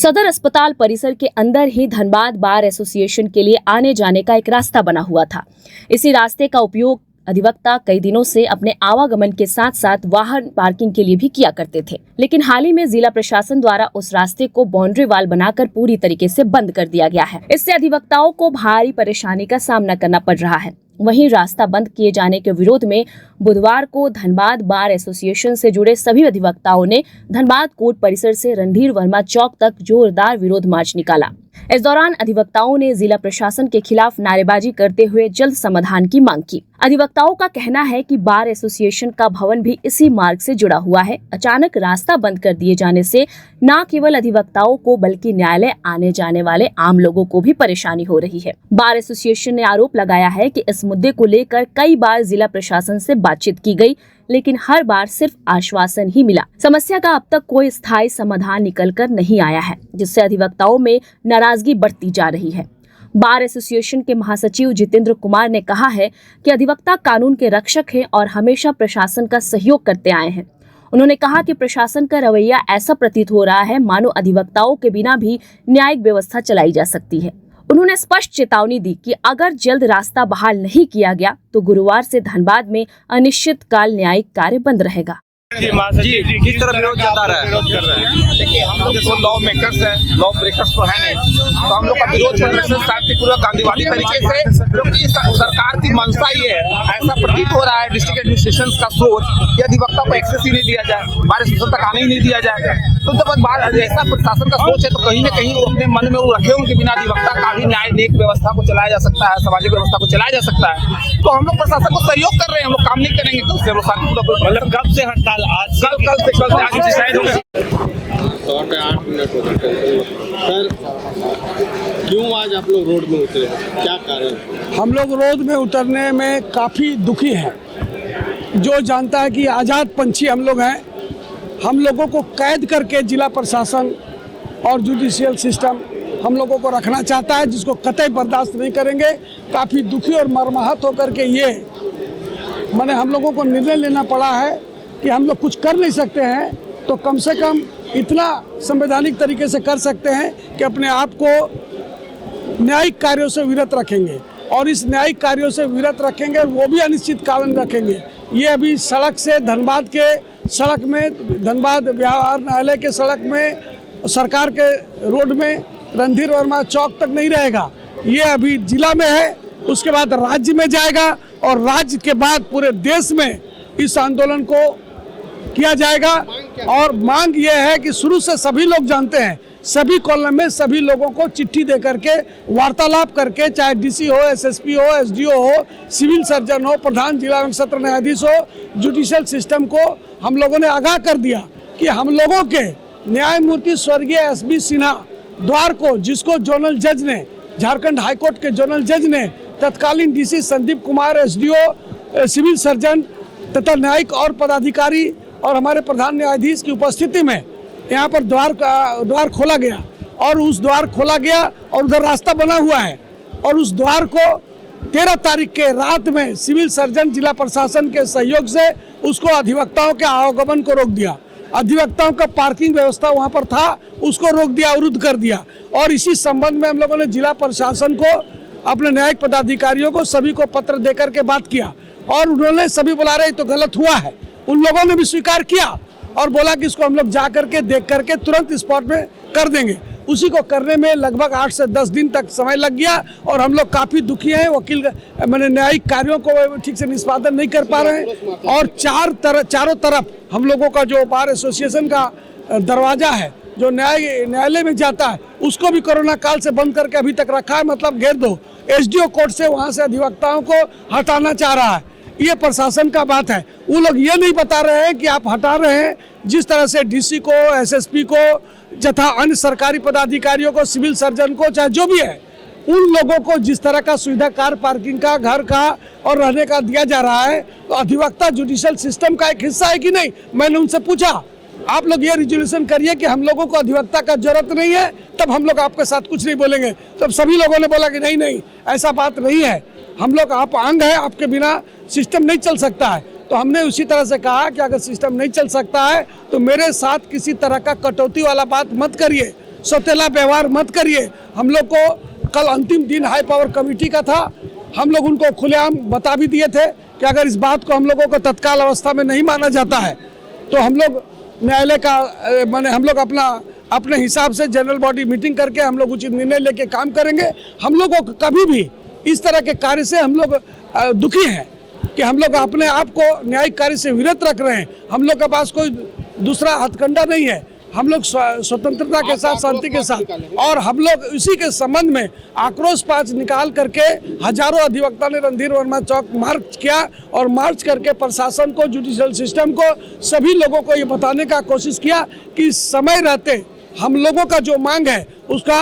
सदर अस्पताल परिसर के अंदर ही धनबाद बार एसोसिएशन के लिए आने जाने का एक रास्ता बना हुआ था। इसी रास्ते का उपयोग अधिवक्ता कई दिनों से अपने आवागमन के साथ साथ वाहन पार्किंग के लिए भी किया करते थे, लेकिन हाल ही में जिला प्रशासन द्वारा उस रास्ते को बाउंड्री वाल बनाकर पूरी तरीके से बंद कर दिया गया है। इससे अधिवक्ताओं को भारी परेशानी का सामना करना पड़ रहा है। वहीं रास्ता बंद किए जाने के विरोध में बुधवार को धनबाद बार एसोसिएशन से जुड़े सभी अधिवक्ताओं ने धनबाद कोर्ट परिसर से रणधीर वर्मा चौक तक जोरदार विरोध मार्च निकाला। इस दौरान अधिवक्ताओं ने जिला प्रशासन के खिलाफ नारेबाजी करते हुए जल्द समाधान की मांग की। अधिवक्ताओं का कहना है कि बार एसोसिएशन का भवन भी इसी मार्ग से जुड़ा हुआ है। अचानक रास्ता बंद कर दिए जाने से न केवल अधिवक्ताओं को बल्कि न्यायालय आने जाने वाले आम लोगों को भी परेशानी हो रही है। बार एसोसिएशन ने आरोप लगाया है कि इस मुद्दे को लेकर कई बार जिला प्रशासन से बातचीत की गई, लेकिन हर बार सिर्फ आश्वासन ही मिला। समस्या का अब तक कोई स्थायी समाधान निकलकर नहीं आया है, जिससे अधिवक्ताओं में नाराजगी बढ़ती जा रही है। बार एसोसिएशन के महासचिव जितेंद्र कुमार ने कहा है कि अधिवक्ता कानून के रक्षक हैं और हमेशा प्रशासन का सहयोग करते आए हैं। उन्होंने कहा कि प्रशासन का रवैया ऐसा प्रतीत हो रहा है मानो अधिवक्ताओं के बिना भी न्यायिक व्यवस्था चलाई जा सकती है। उन्होंने स्पष्ट चेतावनी दी कि अगर जल्द रास्ता बहाल नहीं किया गया तो गुरुवार से धनबाद में अनिश्चितकाल न्यायिक कार्य बंद रहेगा। जी किस तरह विरोध जता रहा है? देखिए, हम लोग तो लॉ मेकर्स हैं, लॉ ब्रेकर्स तो है नहीं, तो हम लोग का विरोध प्रदर्शन शांतिपूर्वक गांधीवादी तरीके से, क्योंकि सरकार की मंशा ये है, ऐसा प्रतीत हो रहा है डिस्ट्रिक्ट एडमिनिस्ट्रेशन का सोच कि अधिवक्ता को एक्सेस ही नहीं दिया जाए, बार एसोसिएशन तक आने ही नहीं दिया जाएगा। तो जब ऐसा प्रशासन का सोच है तो कहीं ना कहीं वो अपने मन में वो रखे होंगे बिना अधिवक्ता का भी न्यायिक व्यवस्था को चलाया जा सकता है, सामाजिक व्यवस्था को चलाया जा सकता है। तो हम लोग प्रशासन को सहयोग कर रहे हैं, हम लोग काम नहीं करेंगे तो उससे शांतिपूर्वक। कब से हड़ताल? आज कल से आगे डिसाइड होगा। 8 मिनट हो गए सर, क्यों आज आप लोग रोड में उतरे, क्या कारण? हम लोग रोड में उतरने में काफ़ी दुखी हैं। जो जानता है कि आज़ाद पंछी हम लोग हैं, हम लोगों को कैद करके जिला प्रशासन और जुडिशियल सिस्टम हम लोगों को रखना चाहता है, जिसको कतई बर्दाश्त नहीं करेंगे। काफ़ी दुखी और मर्माहत होकर के ये मैंने हम लोगों को निर्णय लेना पड़ा है कि हम लोग कुछ कर नहीं सकते हैं तो कम से कम इतना संवैधानिक तरीके से कर सकते हैं कि अपने आप को न्यायिक कार्यों से विरत रखेंगे, और इस न्यायिक कार्यों से विरत रखेंगे वो भी अनिश्चित काल रखेंगे। ये अभी सड़क से धनबाद के सड़क में, धनबाद बिहार न्यायालय के सड़क में, सरकार के रोड में रणधीर वर्मा चौक तक नहीं रहेगा। ये अभी जिला में है, उसके बाद राज्य में जाएगा और राज्य के बाद पूरे देश में इस आंदोलन को किया जाएगा। और मांग ये है कि शुरू से सभी लोग जानते हैं, सभी कॉलम में सभी लोगों को चिट्ठी दे करके वार्तालाप करके, चाहे डीसी हो, एसएसपी हो, एसडीओ हो, सिविल सर्जन हो, प्रधान जिला एवं सत्र न्यायाधीश हो, जुडिशियल सिस्टम को हम लोगों ने आगाह कर दिया कि हम लोगों के न्यायमूर्ति स्वर्गीय एसबी सिन्हा द्वार को, जिसको जोनल जज ने, झारखंड हाईकोर्ट के जोनल जज ने तत्कालीन DC Sandeep Kumar, SDO, civil surgeon तथा न्यायिक और पदाधिकारी और हमारे प्रधान न्यायाधीश की उपस्थिति में यहाँ पर द्वार खोला गया, और उस द्वार खोला गया और उधर रास्ता बना हुआ है, और उस द्वार को 13 तारीख के रात में सिविल सर्जन जिला प्रशासन के सहयोग से उसको अधिवक्ताओं के आवागमन को रोक दिया। अधिवक्ताओं का पार्किंग व्यवस्था वहाँ पर था, उसको रोक दिया, अवरुद्ध कर दिया। और इसी संबंध में हम लोगों ने जिला प्रशासन को, अपने न्यायिक पदाधिकारियों को, सभी को पत्र देकर के बात किया, और उन्होंने सभी बुला रहे तो गलत हुआ है, उन लोगों ने भी स्वीकार किया और बोला कि इसको हम लोग जा करके देख करके तुरंत स्पॉट में कर देंगे। उसी को करने में लगभग 8 से 10 दिन तक समय लग गया, और हम लोग काफ़ी दुखी हैं। वकील मैंने न्यायिक कार्यों को ठीक से निष्पादन नहीं कर पा रहे हैं, और चारों तरफ हम लोगों का जो बार एसोसिएशन का दरवाजा है जो न्यायालय में जाता है, उसको भी कोरोना काल से बंद करके अभी तक रखा है। मतलब घेर दो, एसडीओ कोर्ट से वहाँ से अधिवक्ताओं को हटाना चाह रहा है। ये प्रशासन का बात है। वो लोग ये नहीं बता रहे हैं कि आप हटा रहे हैं। जिस तरह से डीसी को, एसएसपी को तथा अन्य सरकारी पदाधिकारियों को, सिविल सर्जन को, चाहे जो भी है, उन लोगों को जिस तरह का सुविधा कार पार्किंग का, घर का और रहने का दिया जा रहा है, तो अधिवक्ता जुडिशियल सिस्टम का एक हिस्सा है कि नहीं। मैंने उनसे पूछा, आप लोग ये रिजोल्यूशन करिए कि हम लोगों को अधिवक्ता का जरूरत नहीं है, तब हम लोग आपके साथ कुछ नहीं बोलेंगे। तब सभी लोगों ने बोला कि नहीं, ऐसा बात नहीं है, हम लोग, आप अंग है, आपके बिना सिस्टम नहीं चल सकता है। तो हमने उसी तरह से कहा कि अगर सिस्टम नहीं चल सकता है तो मेरे साथ किसी तरह का कटौती वाला बात मत करिए। सौतेला व्यवहार मत करिए। हम लोग को कल अंतिम दिन हाई पावर कमेटी का था, हम लोग उनको खुलेआम बता भी दिए थे कि अगर इस बात को हम लोगों को तत्काल अवस्था में नहीं माना जाता है तो हम लोग न्यायालय का माने हम लोग अपने हिसाब से जनरल बॉडी मीटिंग करके हम लोग उचित निर्णय लेके काम करेंगे। हम लोगों को कभी भी इस तरह के कार्य से हम लोग दुखी हैं कि हम लोग अपने आप को न्यायिक कार्य से विरत रख रहे हैं। हम लोग के पास कोई दूसरा हथकंडा नहीं है, हम लोग स्वतंत्रता के साथ, शांति के साथ, और हम लोग इसी के संबंध में आक्रोश पांच निकाल करके हजारों अधिवक्ता ने रणधीर वर्मा चौक मार्च किया और मार्च करके प्रशासन को, जुडिशियल सिस्टम को, सभी लोगों को ये बताने का कोशिश किया कि समय रहते हम लोगों का जो मांग है उसका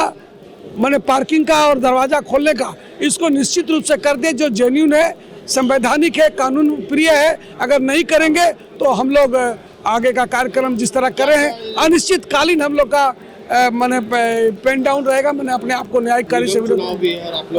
माने पार्किंग का और दरवाजा खोलने का, इसको निश्चित रूप से कर दे, जो जेन्युइन है, संवैधानिक है, कानून प्रिय है। अगर नहीं करेंगे तो हम लोग आगे का कार्यक्रम जिस तरह करे हैं अनिश्चितकालीन हम लोग का माने पेन डाउन रहेगा। मैंने अपने आप को न्यायिक कार्य से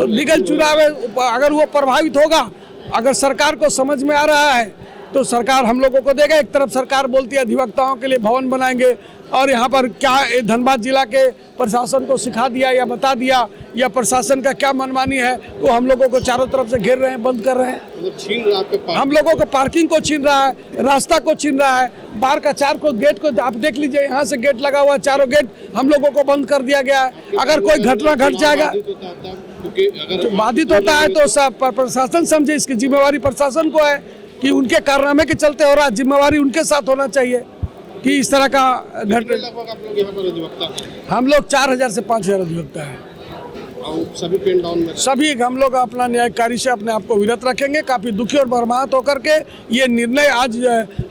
लीगल चुनाव है, अगर वो प्रभावित होगा, अगर सरकार को समझ में आ रहा है तो सरकार हम लोगों को देगा। एक तरफ सरकार बोलती है अधिवक्ताओं के लिए भवन बनाएंगे और यहाँ पर क्या धनबाद जिला के प्रशासन को सिखा दिया या बता दिया या प्रशासन का क्या मनमानी है, तो हम लोगों को चारों तरफ से घेर रहे हैं, बंद कर रहे हैं। छीन रहा है हम लोगों को पार्किंग को छीन रहा है, रास्ता को छीन रहा है, बाहर का चार को गेट को आप देख लीजिए, यहाँ से गेट लगा हुआ है, चारों गेट हम लोगों को बंद कर दिया गया है। अगर कोई घटना घट जाएगा तो बाधित होता है तो सब प्रशासन समझे, इसकी जिम्मेवारी प्रशासन को है कि उनके कारनामे के चलते हो रहा, जिम्मेवारी उनके साथ होना चाहिए कि इस तरह का घटना। लगभग आप लोग यहाँ पर अधिवक्ता हैं? हम लोग 4000 से 5000 अधिवक्ता हैं। और सभी पेन डाउन में सभी हम लोग अपना न्यायिक कार्य से अपने आप को विरत रखेंगे। काफ़ी दुखी और मर्माहत होकर के ये निर्णय आज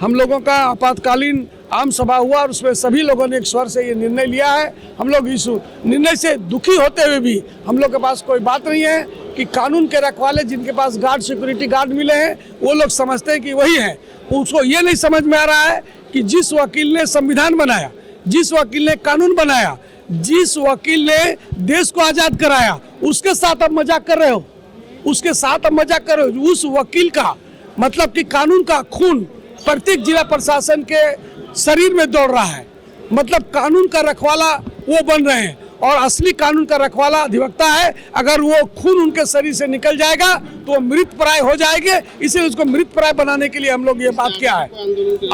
हम लोगों का आपातकालीन आम सभा हुआ और उसमें सभी लोगों ने एक स्वर से ये निर्णय लिया है। हम लोग इस निर्णय से दुखी होते हुए भी हम लोग के पास कोई बात नहीं है कि कानून के रखवाले जिनके पास गार्ड, सिक्योरिटी गार्ड मिले हैं, वो लोग समझते हैं कि वही हैं। उसको ये नहीं समझ में आ रहा है कि जिस वकील ने संविधान बनाया, जिस वकील ने कानून बनाया, जिस वकील ने देश को आजाद कराया, उसके साथ आप मजाक कर रहे हो, उसके साथ आप मजाक कर रहे हो। उस वकील का मतलब कि कानून का खून प्रत्येक जिला प्रशासन के शरीर में दौड़ रहा है, मतलब कानून का रखवाला वो बन रहे हैं और असली कानून का रखवाला अधिवक्ता है। अगर वो खून उनके शरीर से निकल जाएगा तो वो मृतप्राय हो जाएंगे, इसलिए उसको मृतप्राय बनाने के लिए हम लोग ये बात किया है।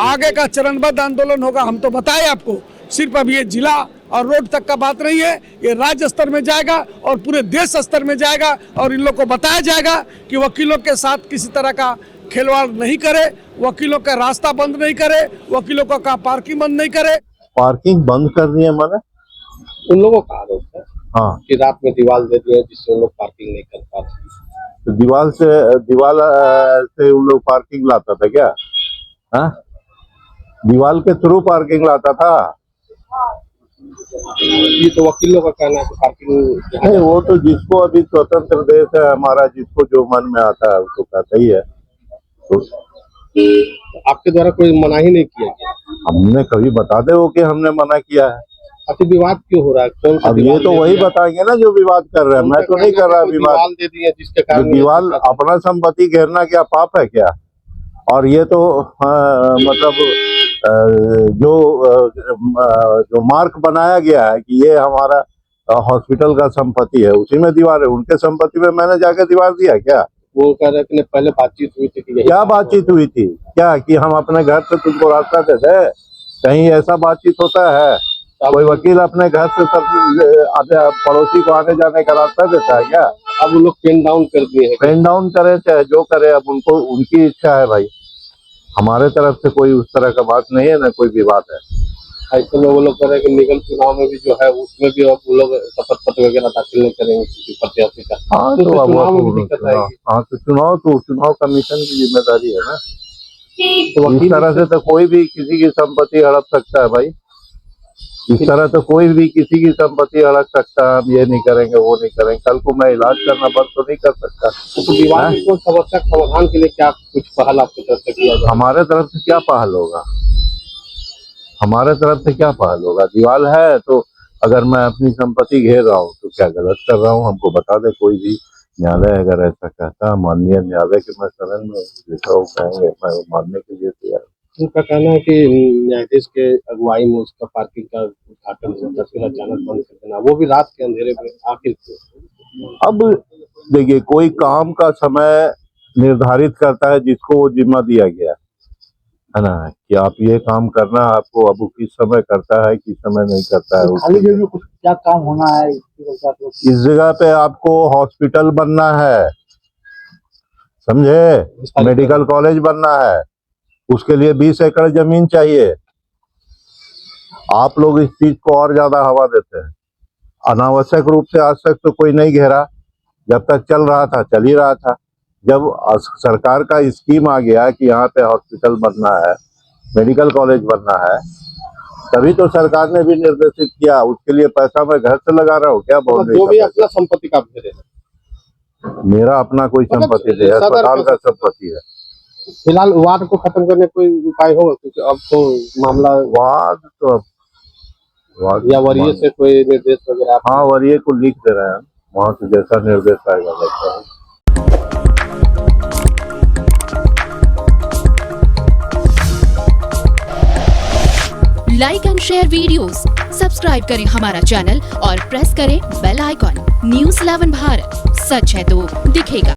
आगे का चरणबद्ध आंदोलन होगा, हम तो बताए आपको, सिर्फ अब ये जिला और रोड तक का बात नहीं है, ये राज्य स्तर में जाएगा और पूरे देश स्तर में जाएगा और इन लोग को बताया जाएगा कि वकीलों के साथ किसी तरह का खिलवाड़ नहीं करे, वकीलों का रास्ता बंद नहीं करे, वकीलों का पार्किंग बंद नहीं करे। पार्किंग बंद करनी है मैंने उन लोगों का आरोप है हाँ कि रात में दीवार दे दिए जिससे उन लोग पार्किंग नहीं कर पाते। तो दीवार से उन लोग पार्किंग लाता था क्या? हाँ, दीवार के थ्रू पार्किंग लाता था। ये तो वकीलों का कहना है कि पार्किंग नहीं, वो तो जिसको अभी स्वतंत्र देश है हमारा, जिसको जो मन में आता है उसको कहता ही है। तो आपके द्वारा कोई मना ही नहीं किया गया? हमने कभी बता दे वो कि हमने मना किया है। अति विवाद क्यों हो रहा है? कौन सा अब ये तो वही बताएंगे ना जो विवाद कर रहे हैं। मैं तो नहीं कर रहा विवाद। दे दिए जिसके कारण दीवार अपना संपत्ति घेरना क्या पाप है क्या? और ये तो मतलब जो मार्क बनाया गया है कि ये हमारा हॉस्पिटल का संपत्ति है, उसी में दीवार है। उनके संपत्ति में मैंने जाकर दीवार दिया क्या? वो कह रहे कि पहले बातचीत हुई थी कि क्या बातचीत हुई थी? क्या कि हम अपने घर से तुमको रास्ता देते? कहीं ऐसा बातचीत होता है? कोई वकील अपने घर से सब पड़ोसी को आने जाने का रास्ता देता है क्या? अब वो लोग पेन डाउन कर दिए हैं। पेन डाउन करे चाहे जो करे, अब उनको उनकी इच्छा है भाई। हमारे तरफ से कोई उस तरह का बात नहीं है, ना कोई विवाद है। ऐसे में वो लोग कह रहे हैं कि निगम चुनाव में भी जो है उसमें भी अब वो लोग शपथ पत्र वगैरह दाखिल नहीं करेंगे किसी प्रत्याशी का। हाँ, तो तो चुनाव में भी दिक्कत आएगी। हाँ, तो चुनाव कमीशन की जिम्मेदारी है ना। तो इस तरह से तो कोई भी किसी की संपत्ति हड़प सकता है भाई। इस तरह तो कोई भी किसी की संपत्ति हड़प सकता है। हम ये नहीं करेंगे, वो नहीं करेंगे। कल को मैं इलाज करना बंद तो नहीं कर सकता। तो विवाद को समस्या समाधान के लिए क्या कुछ पहल आपकी तरफ से किया जाए? हमारे तरफ से क्या पहल होगा? हमारे तरफ से क्या पहल होगा? दीवार है तो अगर मैं अपनी संपत्ति घेर रहा हूँ तो क्या गलत कर रहा हूँ? हमको बता दे कोई भी न्यायालय अगर ऐसा कहता है, माननीय न्यायालय के मैं शरण में लिखा हूँ, कहेंगे मैं मानने के लिए तैयार। उनका कहना है कि न्यायाधीश के अगुवाई में उसका पार्किंग का उद्घाटन हुआ था, फिर अचानक बंद कर देना, वो भी रात के अंधेरे में आखिर क्यों? अब देखिए, कोई काम का समय निर्धारित करता है जिसको वो जिम्मा दिया गया है ना, कि आप ये काम करना, आपको अब वो किस समय करता है किस समय नहीं करता है। खाली जगह में कुछ क्या काम होना है इसकी वजह से आप लोग इस जगह पे आपको हॉस्पिटल बनना है, समझे, मेडिकल कॉलेज बनना है, उसके लिए 20 एकड़ जमीन चाहिए। आप लोग इस चीज को और ज्यादा हवा देते हैं। अनावश्यक रूप से आज तक तो कोई नहीं घेरा, जब तक चल रहा था चल ही रहा था। जब सरकार का स्कीम आ गया कि यहाँ पे हॉस्पिटल बनना है, मेडिकल कॉलेज बनना है, तभी तो सरकार ने भी निर्देशित किया। उसके लिए पैसा मैं घर से लगा रहा हूँ क्या? बोल जो भी अपना संपत्ति का घेरे है, मेरा अपना कोई संपत्ति नहीं है, अस्पताल का संपत्ति है। फिलहाल वाद को खत्म करने कोई उपाय होगा, क्योंकि अब तो मामला वाद तो या वरीय से कोई निर्देश वगैरह? हाँ, वरीय को लिख दे रहे हैं, वहाँ से जैसा निर्देश आएगा लगता है। Like and share videos, subscribe करें हमारा चैनल और प्रेस करें बेल आइकॉन। News 11 भारत, सच है तो दिखेगा।